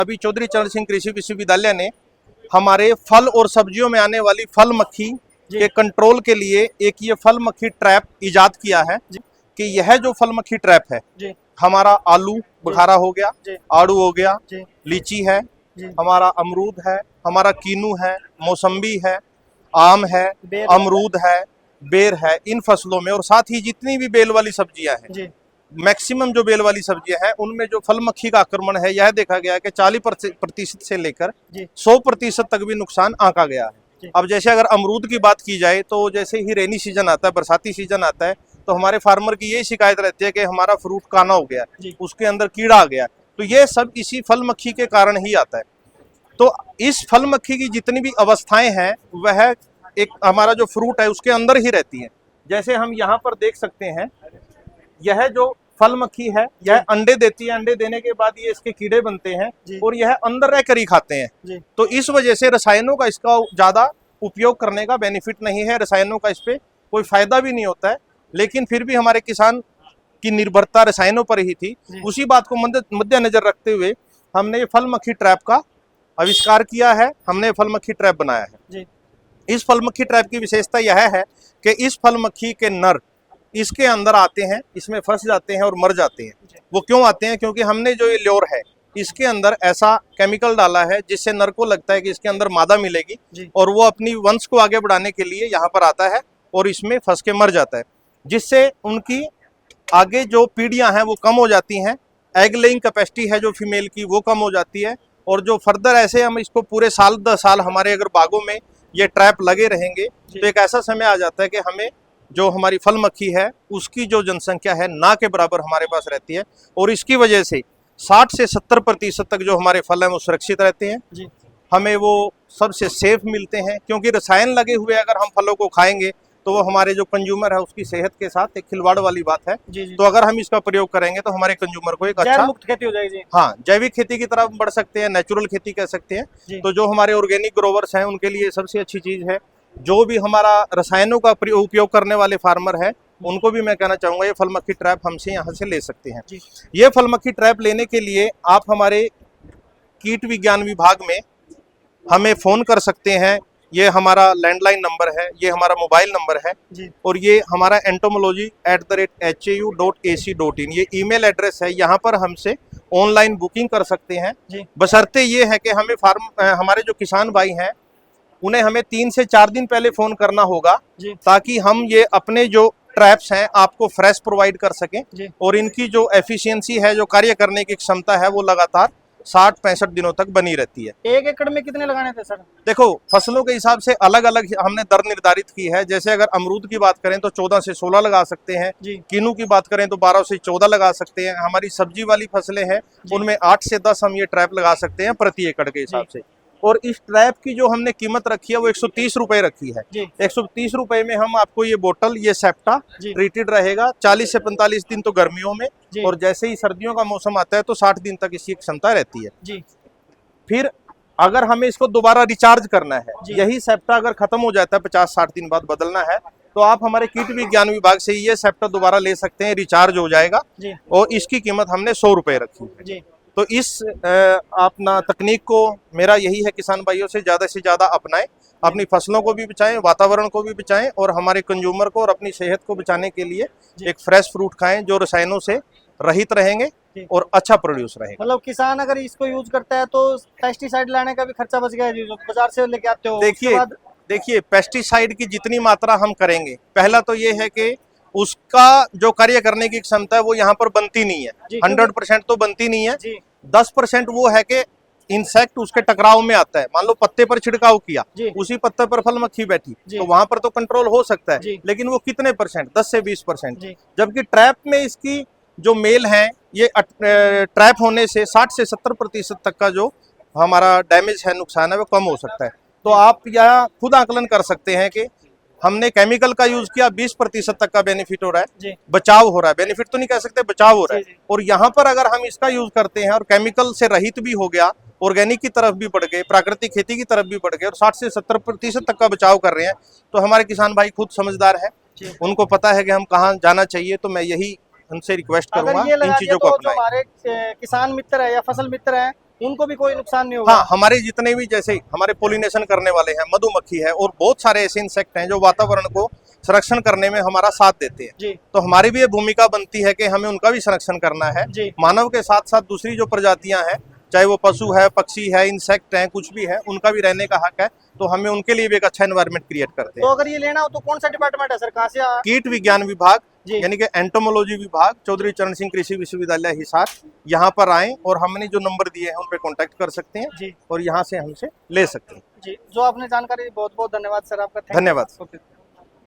अभी चौधरी चरण सिंह कृषि विश्वविद्यालय ने हमारे फल और सब्जियों में आने वाली फल मक्खी के कंट्रोल के लिए एक ये फल मक्खी ट्रैप इजाद किया है कि यह जो फल मक्खी ट्रैप है हमारा आलू बुखारा हो गया, आड़ू हो गया, लीची है, हमारा अमरूद है, हमारा कीनू है, मौसम्बी है, आम है, अमरूद है, बेर है, इन फसलों में और साथ ही जितनी भी बेल वाली सब्जियां हैं, मैक्सिमम जो बेल वाली सब्जियां हैं उनमें जो फल मक्खी का आक्रमण है यह देखा गया है कि 40% से लेकर 100% तक भी नुकसान आंका गया है। अब जैसे अगर अमरूद की बात की जाए तो जैसे ही रेनी सीजन आता है, बरसाती सीजन आता है, तो हमारे फार्मर की यही शिकायत रहती है कि हमारा फ्रूट काना हो गया, उसके अंदर कीड़ा आ गया। तो ये सब इसी फल मक्खी के कारण ही आता है। तो इस फल मक्खी की जितनी भी अवस्थाएं हैं वह एक हमारा जो फ्रूट है उसके अंदर ही रहती है। जैसे हम यहाँ पर देख सकते हैं, यह जो फल मक्खी है यह अंडे देती है, अंडे देने के बाद ये इसके कीड़े बनते हैं और यह अंदर रह कर ही खाते हैं। तो इस वजह से रसायनों का इसका ज्यादा उपयोग करने का बेनिफिट नहीं है, रसायनों का इस पे कोई फायदा भी नहीं होता है। लेकिन फिर भी हमारे किसान की निर्भरता रसायनों पर ही थी। उसी बात को मद्देनजर रखते हुए हमने ये फल मक्खी ट्रैप का आविष्कार किया है, हमने फल मक्खी ट्रैप बनाया है। इस फल मक्खी ट्रैप की विशेषता यह है कि इस फल मक्खी के नर इसके अंदर आते हैं, इसमें फंस जाते हैं और मर जाते हैं। वो क्यों आते हैं? क्योंकि हमने जो ये ल्योर है इसके अंदर ऐसा केमिकल डाला है जिससे नर को लगता है कि इसके अंदर मादा मिलेगी और वो अपनी वंश को आगे बढ़ाने के लिए यहाँ पर आता है और इसमें फंस के मर जाता है, जिससे उनकी आगे जो पीढ़ियां हैं वो कम हो जाती हैं। एग लेइंग कैपेसिटी है जो फीमेल की वो कम हो जाती है। और जो फर्दर ऐसे हम इसको पूरे साल 10 साल हमारे अगर बागों में ये ट्रैप लगे रहेंगे तो एक ऐसा समय आ जाता है कि हमें जो हमारी फल मक्खी है उसकी जो जनसंख्या है ना के बराबर हमारे पास रहती है और इसकी वजह से 60 से 70% तक जो हमारे फल हैं वो सुरक्षित रहते हैं। हमें वो सबसे सेफ मिलते हैं, क्योंकि रसायन लगे हुए अगर हम फलों को खाएंगे तो वो हमारे जो कंज्यूमर है उसकी सेहत के साथ एक खिलवाड़ वाली बात है। तो अगर हम इसका प्रयोग करेंगे तो हमारे कंज्यूमर को एक अच्छा मुक्त खेती हो जाएगी। हाँ, जैविक खेती की तरफ बढ़ सकते हैं, नेचुरल खेती कह सकते हैं। तो जो हमारे ऑर्गेनिक ग्रोवर्स हैं उनके लिए सबसे अच्छी चीज है। जो भी हमारा रसायनों का उपयोग करने वाले फार्मर है उनको भी मैं कहना चाहूंगा ये फल मक्खी ट्रैप हमसे यहाँ से ले सकते हैं। ये फल मक्खी ट्रैप लेने के लिए आप हमारे कीट विज्ञान विभाग में हमें फोन कर सकते हैं। ये हमारा लैंडलाइन नंबर है, ये हमारा मोबाइल नंबर है और ये हमारा entomology@hu.ac.in ये ईमेल एड्रेस है। यहाँ पर हमसे ऑनलाइन बुकिंग कर सकते हैं। बशर्ते ये है कि हमें हमारे जो किसान भाई हैं उन्हें हमें 3 से 4 दिन पहले फोन करना होगा ताकि हम ये अपने जो ट्रैप्स हैं आपको फ्रेश प्रोवाइड कर सकें और इनकी जो एफिशिएंसी है, जो कार्य करने की क्षमता है वो लगातार 60-65 दिनों तक बनी रहती है। 1 एकड़ में कितने लगाने थे सर? देखो, फसलों के हिसाब से अलग अलग हमने दर निर्धारित की है। जैसे अगर अमरूद की बात करें तो 14 से 16 लगा सकते हैं, कीनू की बात करें तो 12 से 14 लगा सकते हैं। हमारी सब्जी वाली फसलें हैं उनमें 8 से 10 हम ये ट्रैप लगा सकते हैं प्रति एकड़ के हिसाब से। और इस ट्रैप की जो हमने कीमत रखी है वो 130 रुपए रखी है। 130 रुपए में हम आपको ये बोतल, ये सेप्टा ट्रीटेड रहेगा 40 से 45 दिन तो गर्मियों में, और जैसे ही सर्दियों का मौसम आता है तो 60 दिन तक इसकी क्षमता रहती है। फिर अगर हमें इसको दोबारा रिचार्ज करना है, यही सेप्टा अगर खत्म हो जाता है 50-60 दिन बाद बदलना है, तो आप हमारे कीट विज्ञान विभाग से ये सेप्टा दोबारा ले सकते हैं, रिचार्ज हो जाएगा। और इसकी कीमत हमने 100 रुपए रखी है। तो इस अपना तकनीक को मेरा यही है किसान भाइयों से ज़्यादा अपनाएं, अपनी फसलों को भी बचाएं, वातावरण को भी बचाएं और हमारे कंज्यूमर को और अपनी सेहत को बचाने के लिए एक फ्रेश फ्रूट खाएं जो रसायनों से रहित रहेंगे और अच्छा प्रोड्यूस रहेगा। मतलब किसान अगर इसको यूज करता है तो पेस्टिसाइड लाने का भी खर्चा बच गया है, बाजार से लेके आते हो। देखिए पेस्टिसाइड की जितनी मात्रा हम करेंगे, पहला तो ये है कि उसका जो कार्य करने की क्षमता है वो यहाँ पर बनती नहीं है, 100% तो बनती नहीं है। 10% वो है कि इंसेक्ट उसके टकराव में आता है। मान लो पत्ते पर छिड़काव किया, उसी पत्ते पर फल मक्खी बैठी तो वहां पर तो कंट्रोल हो सकता है, लेकिन वो कितने परसेंट? 10 से 20%। जबकि ट्रैप में इसकी जो मेल है ये ट्रैप होने से 60 से 70% तक का जो हमारा डैमेज है, नुकसान है, वो कम हो सकता है। तो आप यहाँ खुद आकलन कर सकते हैं कि हमने केमिकल का यूज किया, 20% तक का बेनिफिट हो रहा है, बचाव हो रहा है। बेनिफिट तो नहीं कह सकते, बचाव हो रहा है। और यहाँ पर अगर हम इसका यूज करते हैं और केमिकल से रहित भी हो गया, ऑर्गेनिक की तरफ भी बढ़ गए, प्राकृतिक खेती की तरफ भी बढ़ गए और 60 से 70% तक का बचाव कर रहे हैं, तो हमारे किसान भाई खुद समझदार है, उनको पता है कि हम कहाँ जाना चाहिए। तो मैं यही उनसे रिक्वेस्ट करूंगा इन चीजों को अपनाएं। हमारे किसान मित्र है या फसल मित्र है उनको भी कोई नुकसान नहीं होगा? हाँ, हमारे जितने भी जैसे हमारे पोलिनेशन करने वाले हैं, मधुमक्खी है और बहुत सारे ऐसे इंसेक्ट हैं जो वातावरण को संरक्षण करने में हमारा साथ देते हैं। जी तो हमारी भी ये भूमिका बनती है कि हमें उनका भी संरक्षण करना है। जी मानव के साथ साथ दूसरी जो प्रजातियां हैं, चाहे वो पशु है, पक्षी है, इंसेक्ट है, कुछ भी है, उनका भी रहने का हक है। तो हमें उनके लिए भी एक अच्छा एनवायरनमेंट क्रिएट करते तो हैं। अगर ये लेना हो तो कौन सा डिपार्टमेंट है सर, कहाँ से कीट विज्ञान विभाग जी यानी कि एंटोमोलॉजी विभाग, चौधरी चरण सिंह कृषि विश्वविद्यालय हिसार, यहाँ पर आएं और हमने जो नंबर दिए हैं उन पे कांटेक्ट कर सकते हैं जी और यहाँ से हमसे ले सकते हैं। जी, जो आपने जानकारी दी बहुत बहुत धन्यवाद सर आपका। धन्यवाद। ओके।